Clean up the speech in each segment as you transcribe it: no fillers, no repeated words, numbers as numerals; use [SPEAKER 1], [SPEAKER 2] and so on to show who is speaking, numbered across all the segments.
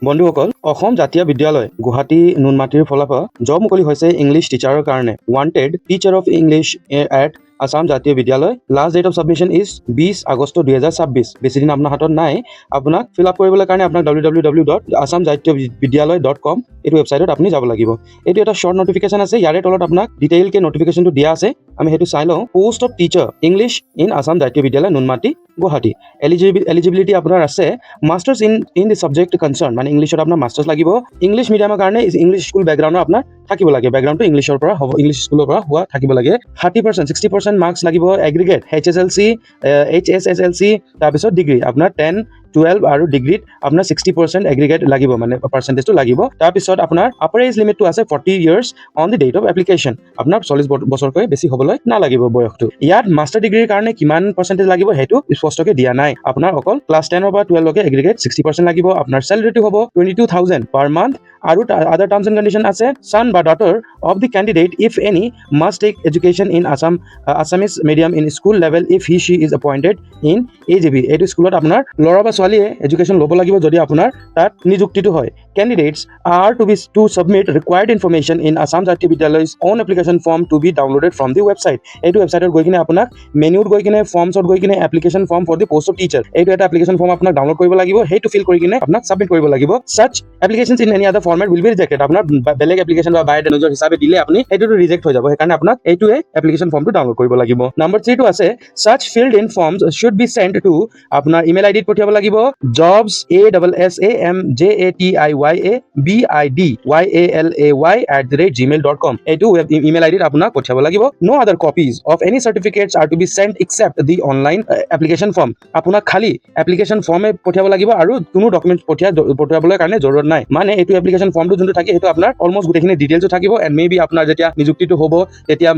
[SPEAKER 1] বন্ধুসকল, অসম জাতীয় বিদ্যালয় গুৱাহাটী নুনমাটিৰ ফালৰ পৰা জব মুকলি হৈছে ইংলিছ টিচাৰৰ কাৰণে। Wanted teacher of English at Assam জাতীয় বিদ্যালয়। Last date of submission is 20 August 2026। বেছি দিন আপোনাৰ হাতত নাই। আপোনাক ফিল আপ কৰিবলৈ কাৰণে আপোনাক www.assamjatiovidyalay.com এইটো ৱেবছাইটত আপুনি যাব লাগিব। এইটো এটা শ্বৰ্ট নটিফিকেশ্যন আছে, ইয়াৰে তলত আপোনাক ডিটেইলকৈ নটিফিকেশ্যনটো দিয়া আছে। আমি সেইটো চাই লওঁ। Post of teacher English in Assam জাতীয় বিদ্যালয় নুনমাটি গুৱাহাটী। এলিজিবিলিটি আপোনাৰ আছে masters in the subject concerned, মানে ইংলিছত আপোনাৰ মাষ্টাৰ্ছ লাগিব। ইংলিছ মিডিয়ামৰ কাৰণে ইংলিছ স্কুল বেকগ্ৰাউণ্ডৰ আপোনাৰ থাকিব লাগে। বেকগ্ৰাউণ্ডটো ইংলিছৰ পৰা হ'ব, ইংলিছ স্কুলৰ পৰা হোৱা থাকিব লাগে। 30% 60% মাৰ্কছ লাগিব এগ্ৰিগেট HSLC HSSLC তাৰপিছত ডিগ্ৰী আপোনাৰ 10 12 আৰু ডিগ্ৰীত আপোনাৰ 60% এগ্ৰিগেট লাগিব, মানে পাৰ্চেণ্টেজটো লাগিব। তাৰপিছত আপোনাৰ আপাৰ এজ লিমিটটো আছে 40 years on the date of application. আপোনাৰ 40 বছৰকৈ বেছি হ'বলৈ নালাগিব বয়সটো। ইয়াত মাষ্টাৰ ডিগ্ৰীৰ কাৰণে কিমান পাৰ্চেণ্টেজ লাগিব সেইটো স্পষ্টকৈ দিয়া নাই। আপোনাৰ অকল ক্লাছ 10 পৰা 12 লৈকে এগ্ৰিগেট 60% লাগিব। আপোনাৰ চেলাৰীটো হ'ব 22,000 পাৰ মান্থ। আৰু আদাৰ টাৰ্মছ এণ্ড কণ্ডিশ্যন আছে son বা daughter of the candidate if any must take education in Assamese medium in school level if he she is appointed in AJB। এইটো স্কুলত আপোনাৰ ল'ৰা বা ছোৱালীয়ে এডুকেশ্যন ল'ব লাগিব যদি আপোনাৰ তাত নিযুক্তিটো হয়। Candidates are to submit required information in Assam Jatiya Vidyalay's own application form to be downloaded from the website। এইটো ৱেবছাইটত গৈ কিনে আপোনাক মেনুত গৈ কিনে ফৰ্মছত গৈ কিনে application form for the post of teacher, এইটো এটা এপ্লিকেশ্যন ফৰ্ম আপোনাক ডাউনলোড কৰিব লাগিব। সেইটো ফিল কৰি কিনে আপোনাক ছাবমিট কৰিব লাগিব। Such applications in any other format will be rejected। আপোনাৰ বেলেগ এপ্লিকেশ্যন বা বায়'ডাটা নিজৰ হিচাপে দিলে আপুনি এইটোতো ৰিজেক্ট হৈ যাব। সেইকাৰণে আপোনাক এইটোৱে এপ্লিকেশ্যন ফৰ্মটো ডাউনলোড কৰিব লাগিব। নম্বৰ 3 টো আছে such filled in forms should be sent to আপোনাৰ ইমেইল আইডিত পঠিয়াব লাগিব jobs@asambidbidwalay@gmail.com। এইটো ইমেইল আইডিত আপোনাক পঠিয়াব লাগিব। No other copies of any certificates are to be sent except the online application form। আপোনাক খালি এপ্লিকেশ্যন ফৰ্মে পঠিয়াব লাগিব আৰু কোনো ডকুমেণ্ট পঠিয়াবলৈ কাৰণে জৰুৰত নাই। মানে এইটো এপ্লিকেশ্যন ফৰ্মটো যোনটো থাকে সেইটো আপোনাৰ অলমষ্ট গোটেইখিনি ডিটেইলছো থাকিব। এণ্ড মে বি আপোনাৰ যেতিয়া নিযুক্তিটো হ'ব তেতিয়া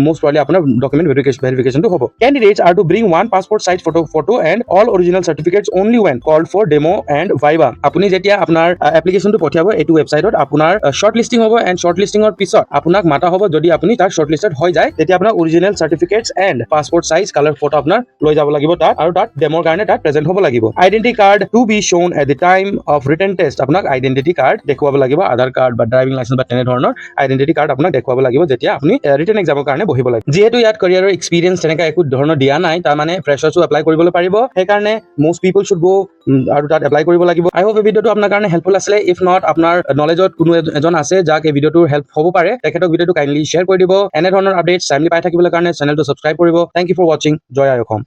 [SPEAKER 1] most probably আপোনাৰ ডকুমেণ্ট ভেৰিফিকেশ্যনটো হ'ব। Candidates are to bring one passport size photo and all original certificates only when called for demo and viva। আপুনি যেতিয়া আপোনাৰ এপ্লিকেশ্যনটো পঠিয়াব এইটো ৱেবছাইটত আপোনাৰ শ্বৰ্ট লিষ্টিং হ'ব। এণ্ড শ্বৰ্ট লিষ্টিঙৰ পিছত আপোনাক মাতা হ'ব। যদি আপুনি তাৰ শ্বৰ্ট লিষ্টেড হৈ যায় তেতিয়া আপোনাৰ original certificates and passport size colour photo আপোনাৰ লৈ যাব লাগিব তাত, আৰু তাত ডেমৰ কাৰণে তাত প্ৰেজেণ্ট হ'ব লাগিব। Identity card to be shown at the time of written test। আপোনাক আইডেণ্টি কাৰ্ড দেখুৱাব লাগিব, আধাৰ কাৰ্ড বা ড্ৰাইভিং লাইচেঞ্চ বা তেনেধৰণৰ আইডেণ্টি কাৰ্ড আপোনাক দেখুৱাব লাগিব যেতিয়া আপুনি ৰিটেন এক্সামৰ কাৰণে বহিব লাগিব। যিহেতু ইয়াত কেৰিয়াৰৰ এক্সপিৰিয়েঞ্চ তেনেকৈ একো ধৰণৰ দিয়া নাই, তাৰমানে ফ্ৰেছাৰ্ছো এপ্লাই কৰিবলৈ পাৰিব। সেইকাৰণে most people should go আৰু তাত এপ্লাই কৰিব লাগিব। আই হোপ এই ভিডিঅ'টো আপোনাৰ কাৰণে হেল্পফুল আছিলে। ইফ নট আপোনাৰ নলেজত কোনো এজন আছে যাক এই ভিডিঅ'টোৰ হেল্প হ'ব পাৰে, তেখেতক ভিডিঅ'টো কাইণ্ডলি শ্বেয়াৰ কৰি দিব। এনেধৰণৰ আপডেটছ টাইমলি পাই থাকিবলৈ কাৰণে চেনেলটো ছাবস্ক্ৰাইব কৰিব। থেংক ইউ ফৰ ৱাচিং। জয় আই অসম।